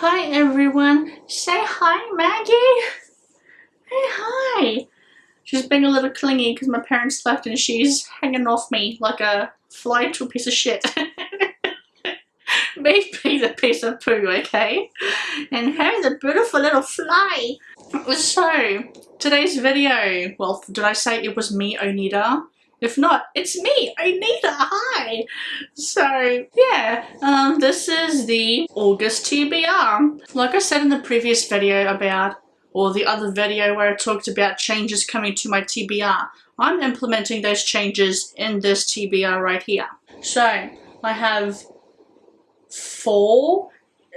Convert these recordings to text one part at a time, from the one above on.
Hi everyone. Say hi, Maggie. Hey, hi. She's being a little clingy because my parents left and she's hanging off me like a fly to a piece of shit. Maybe the piece of poo, okay? And her, the beautiful little fly. So, today's video, well, did I say it was me, Onita? If not, it's me, Onita, hi! So, yeah, this is the August TBR. Like I said in the previous video about, or the other video where I talked about changes coming to my TBR, I'm implementing those changes in this TBR right here. So, I have four,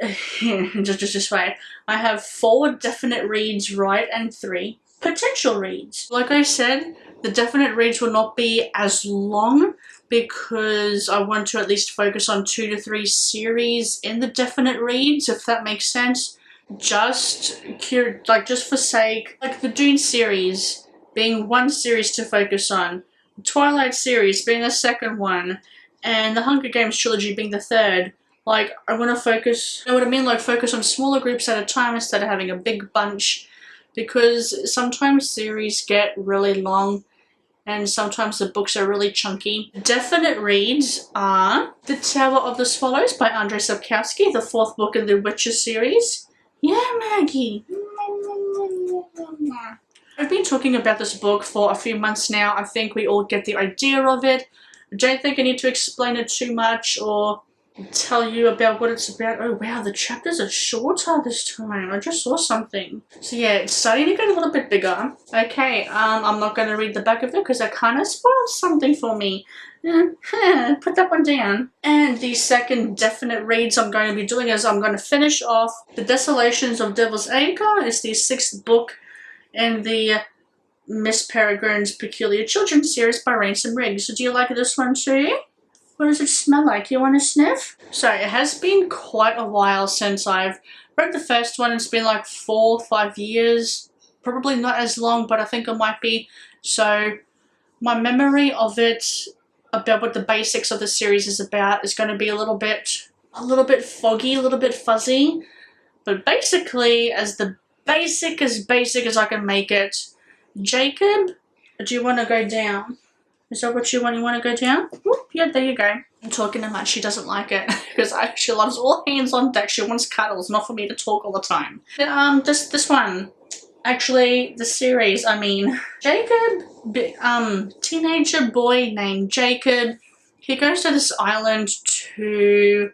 just wait, I have 4 definite reads right and 3 potential reads. Like I said, the definite reads will not be as long because I want to at least focus on 2 to 3 series in the definite reads, if that makes sense. Just for sake, like the Dune series being one series to focus on, the Twilight series being the second one, and the Hunger Games trilogy being the third. Like, I want to focus, you know what I mean? Like, focus on smaller groups at a time instead of having a big bunch. Because sometimes series get really long and sometimes the books are really chunky. Definite reads are The Tower of the Swallows by Andrzej Sapkowski, the 4th book in the Witcher series. Yeah, Maggie. I've been talking about this book for a few months now. I think we all get the idea of it. I don't think I need to explain it too much or tell you about what it's about. Oh wow, the chapters are shorter this time. I just saw something. So yeah, it's starting to get a little bit bigger. Okay, I'm not going to read the back of it because that kind of spoiled something for me. Put that one down. And the second definite reads I'm going to be doing is I'm going to finish off The Desolations of Devil's Acre. It's the 6th book in the Miss Peregrine's Peculiar Children series by Ransom Reid. So do you like this one too? What does it smell like? You want to sniff? So it has been quite a while since I've read the first one. It's been like 4 or 5 years. Probably not as long, but I think it might be. So my memory of it, about what the basics of the series is about, is going to be a little bit foggy, a little bit fuzzy. But basically, as basic as I can make it. Jacob, do you want to go down? Is that what you want? You want to go down? Whoop, yeah, there you go. I'm talking too much. She doesn't like it because she loves all hands on deck. She wants cuddles, not for me to talk all the time. This one, actually, the series. I mean, Jacob, teenager boy named Jacob. He goes to this island to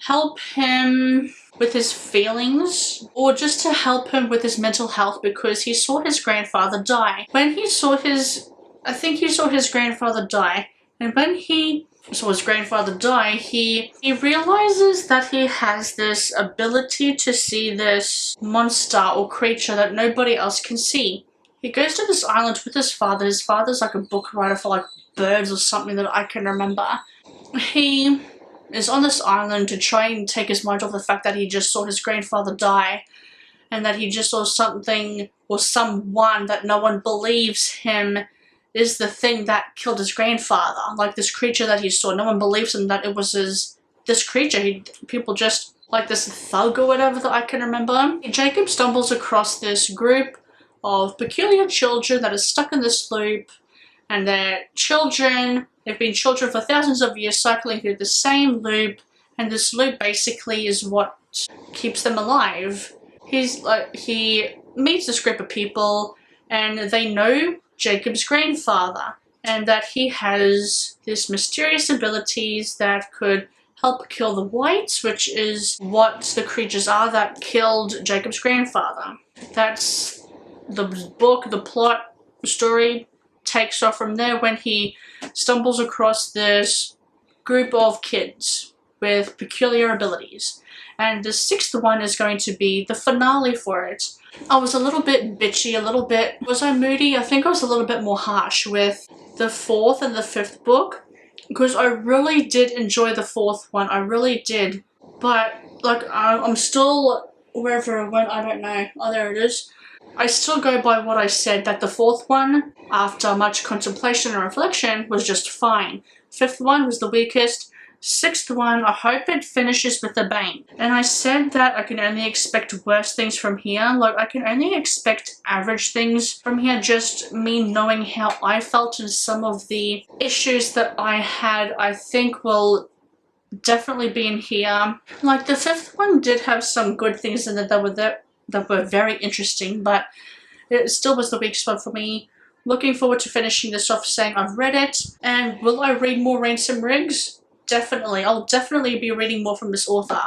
help him with his feelings, or just to help him with his mental health, because he saw his grandfather die. When he saw I think he saw his grandfather die, and when he saw his grandfather die, he realizes that he has this ability to see this monster or creature that nobody else can see. He goes to this island with his father. His father's like a book writer for like birds or something that I can remember. He is on this island to try and take his mind off the fact that he just saw his grandfather die, and that he just saw something or someone that no one believes him is the thing that killed his grandfather. Like this creature that he saw, no one believes him that it was this creature. People just, like this thug or whatever that I can remember. Jacob stumbles across this group of peculiar children that are stuck in this loop, and they're children. They've been children for thousands of years, cycling through the same loop, and this loop basically is what keeps them alive. He meets this group of people, and they know Jacob's grandfather, and that he has this mysterious abilities that could help kill the whites, which is what the creatures are that killed Jacob's grandfather. That's the book, the plot, the story takes off from there when he stumbles across this group of kids with peculiar abilities. And the 6th one is going to be the finale for it. I was a little bit bitchy, was I moody? I think I was a little bit more harsh with the 4th and the 5th book, because I really did enjoy the 4th one, I really did. But, like, I'm still, wherever it went, I don't know. Oh, there it is. I still go by what I said, that the 4th one, after much contemplation and reflection, was just fine. 5th one was the weakest. 6th one, I hope it finishes with a bang. And I said that I can only expect worse things from here. Like, I can only expect average things from here, just me knowing how I felt and some of the issues that I had, I think will definitely be in here. Like, the 5th one did have some good things in it that were very interesting, but it still was the weak spot for me. Looking forward to finishing this off, saying I've read it. And will I read more Ransom Riggs? Definitely. I'll definitely be reading more from this author.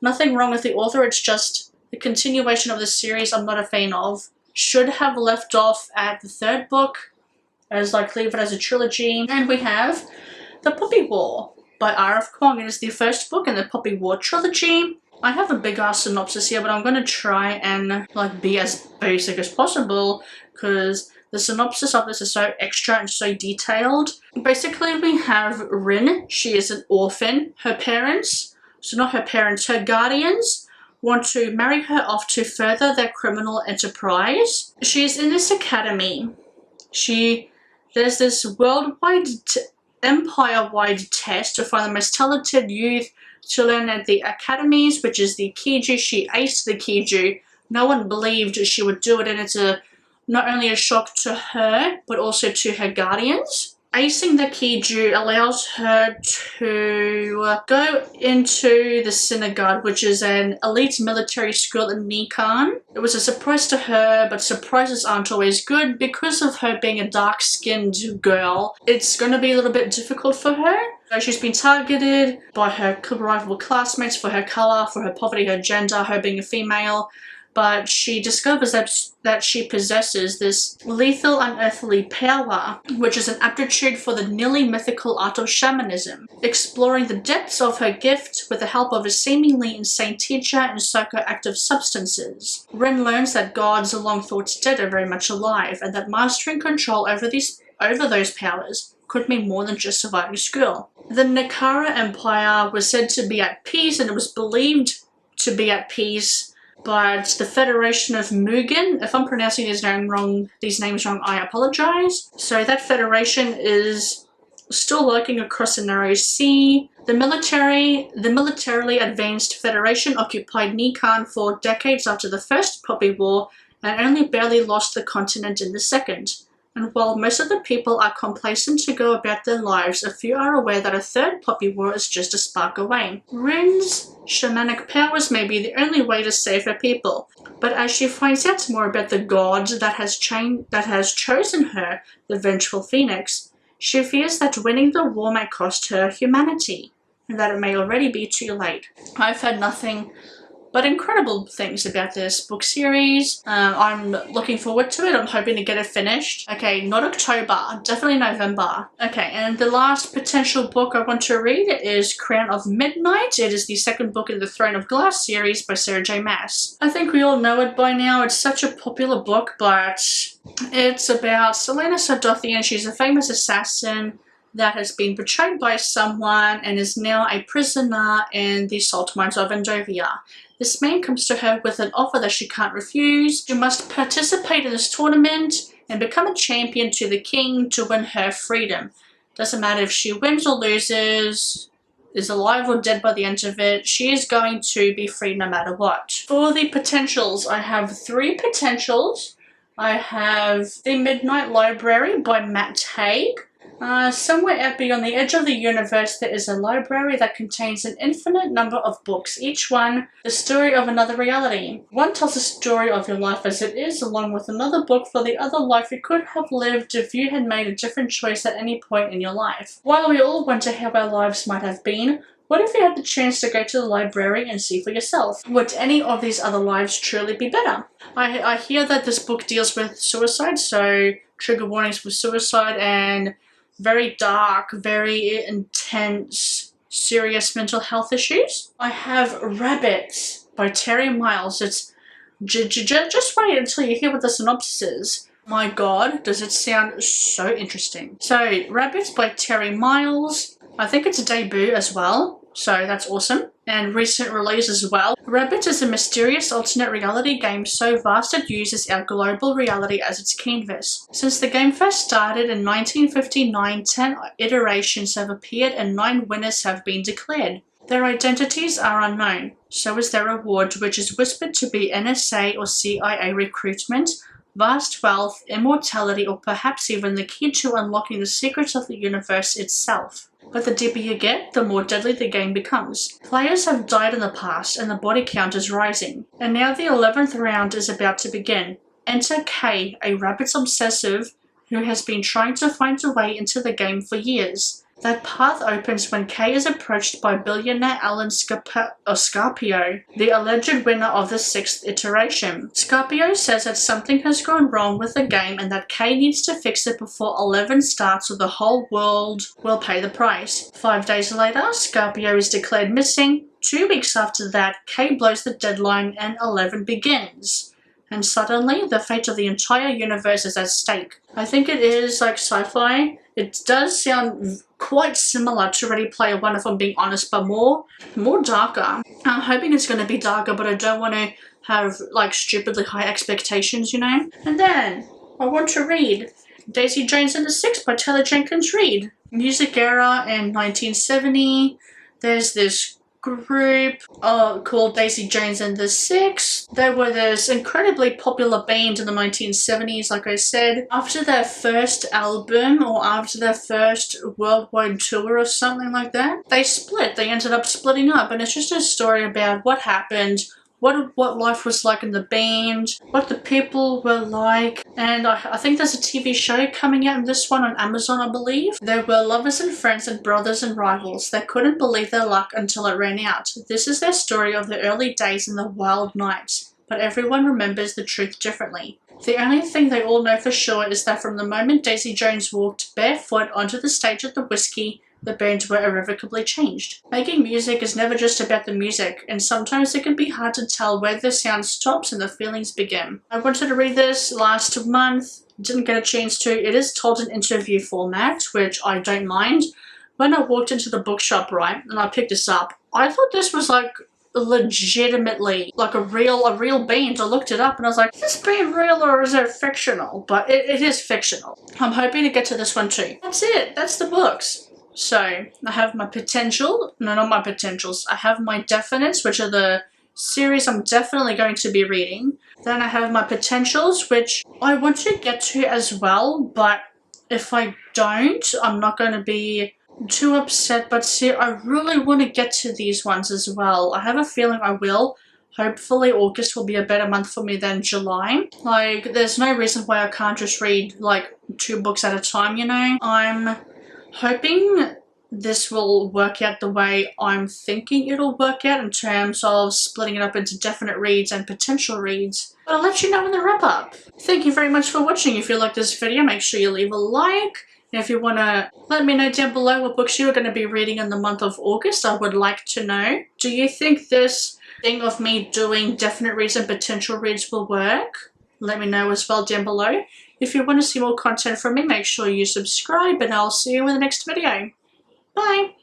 Nothing wrong with the author, it's just the continuation of the series I'm not a fan of. Should have left off at the 3rd book, as like leave it as a trilogy. And we have The Puppy War by R.F. Kuang. It is the 1st book in the Puppy War trilogy. I have a big ass synopsis here, but I'm going to try and like be as basic as possible because the synopsis of this is so extra and so detailed. Basically, we have Rin. She is an orphan. Her parents, so not her parents, her guardians, want to marry her off to further their criminal enterprise. She is in this academy. There's this worldwide, empire-wide test to find the most talented youth to learn at the academies, which is the Kiju. She aced the Kiju. No one believed she would do it, and it's not only a shock to her, but also to her guardians. Acing the Kiju allows her to go into the synagogue, which is an elite military school in Nikan. It was a surprise to her, but surprises aren't always good. Because of her being a dark-skinned girl, it's going to be a little bit difficult for her. So she's been targeted by her rival classmates for her color, for her poverty, her gender, her being a female. But she discovers that she possesses this lethal, unearthly power, which is an aptitude for the nearly mythical art of shamanism. Exploring the depths of her gift with the help of a seemingly insane teacher and psychoactive substances, Ren learns that gods long thought dead are very much alive, and that mastering control over those powers could mean more than just surviving school. The Nakara Empire was said to be at peace, and it was believed to be at peace, but the Federation of Mugen, if I'm pronouncing these names wrong, I apologize. So that federation is still lurking across the narrow sea. The militarily advanced Federation occupied Nikan for decades after the First Puppy War and only barely lost the continent in the Second. And while most of the people are complacent to go about their lives, a few are aware that a third Puppy War is just a spark away. Rin's shamanic powers may be the only way to save her people, but as she finds out more about the god that has chosen her, the vengeful Phoenix, she fears that winning the war may cost her humanity, and that it may already be too late. I've heard nothing but incredible things about this book series. I'm looking forward to it. I'm hoping to get it finished. Okay, not October, definitely November. Okay, and the last potential book I want to read is Crown of Midnight. It is the 2nd book in the Throne of Glass series by Sarah J. Maas. I think we all know it by now. It's such a popular book, but it's about Selena Sadothian. She's a famous assassin that has been betrayed by someone and is now a prisoner in the salt mines of Endovia. This man comes to her with an offer that she can't refuse. She must participate in this tournament and become a champion to the king to win her freedom. Doesn't matter if she wins or loses, is alive or dead by the end of it, she is going to be free no matter what. For the potentials, I have 3 potentials. I have The Midnight Library by Matt Haig. Somewhere out beyond the edge of the universe, there is a library that contains an infinite number of books, each one the story of another reality. One tells the story of your life as it is, along with another book for the other life you could have lived if you had made a different choice at any point in your life. While we all wonder how our lives might have been, what if you had the chance to go to the library and see for yourself? Would any of these other lives truly be better? I hear that this book deals with suicide, so trigger warnings for suicide and very dark, very intense, serious mental health issues. I have Rabbits by Terry Miles. It's just wait until you hear what the synopsis is. My god, does it sound so interesting. So, Rabbits by Terry Miles. I think it's a debut as well, so that's awesome. and recent release as well. Rabbit is a mysterious alternate reality game so vast it uses our global reality as its canvas. Since the game first started in 1959, 10 iterations have appeared and 9 winners have been declared. Their identities are unknown, so is their reward, which is whispered to be NSA or CIA recruitment, vast wealth, immortality, or perhaps even the key to unlocking the secrets of the universe itself. But the deeper you get, the more deadly the game becomes. Players have died in the past and the body count is rising. And now the 11th round is about to begin. Enter Kay, a rabbit obsessive who has been trying to find a way into the game for years. That path opens when Kay is approached by billionaire Alan Scarpio, the alleged winner of the 6th iteration. Scarpio says that something has gone wrong with the game and that Kay needs to fix it before 11 starts or the whole world will pay the price. 5 days later, Scarpio is declared missing. 2 weeks after that, Kay blows the deadline and 11 begins. And suddenly, the fate of the entire universe is at stake. I think it is like sci-fi. It does sound quite similar to Ready Player One, if I'm being honest, but more darker. I'm hoping it's going to be darker, but I don't want to have like stupidly high expectations, you know? And then, I want to read Daisy Jones and the Six by Taylor Jenkins Reid. Music era in 1970. There's this group called Daisy Jones and the Six. They were this incredibly popular band in the 1970s, like I said. After their first album or after their first worldwide tour or something like that, they split. They ended up splitting up, and it's just a story about what happened, what life was like in the band, what the people were like, and I think there's a TV show coming out in this one on Amazon, I believe. They were lovers and friends and brothers and rivals. They couldn't believe their luck until it ran out. This is their story of the early days and the wild nights, but everyone remembers the truth differently. The only thing they all know for sure is that from the moment Daisy Jones walked barefoot onto the stage at the Whiskey, the bands were irrevocably changed. Making music is never just about the music, and sometimes it can be hard to tell where the sound stops and the feelings begin. I wanted to read this last month, didn't get a chance to. It is told in interview format, which I don't mind. When I walked into the bookshop, right, and I picked this up, I thought this was like legitimately like a real band. I looked it up and I was like, is this band real or is it fictional? But it is fictional. I'm hoping to get to this one too. That's it. That's the books. So, I have my potential, no, not my potentials, I have my definites, which are the series I'm definitely going to be reading. Then I have my potentials, which I want to get to as well, but if I don't, I'm not going to be too upset. But see, I really want to get to these ones as well. I have a feeling I will. Hopefully August will be a better month for me than July. Like, there's no reason why I can't just read like 2 books at a time, you know? I'm hoping this will work out the way I'm thinking it'll work out in terms of splitting it up into definite reads and potential reads. But I'll let you know in the wrap up. Thank you very much for watching. If you like this video, make sure you leave a like. And if you want to let me know down below what books you're going to be reading in the month of August, I would like to know. Do you think this thing of me doing definite reads and potential reads will work? Let me know as well down below. If you want to see more content from me, make sure you subscribe, and I'll see you in the next video. Bye!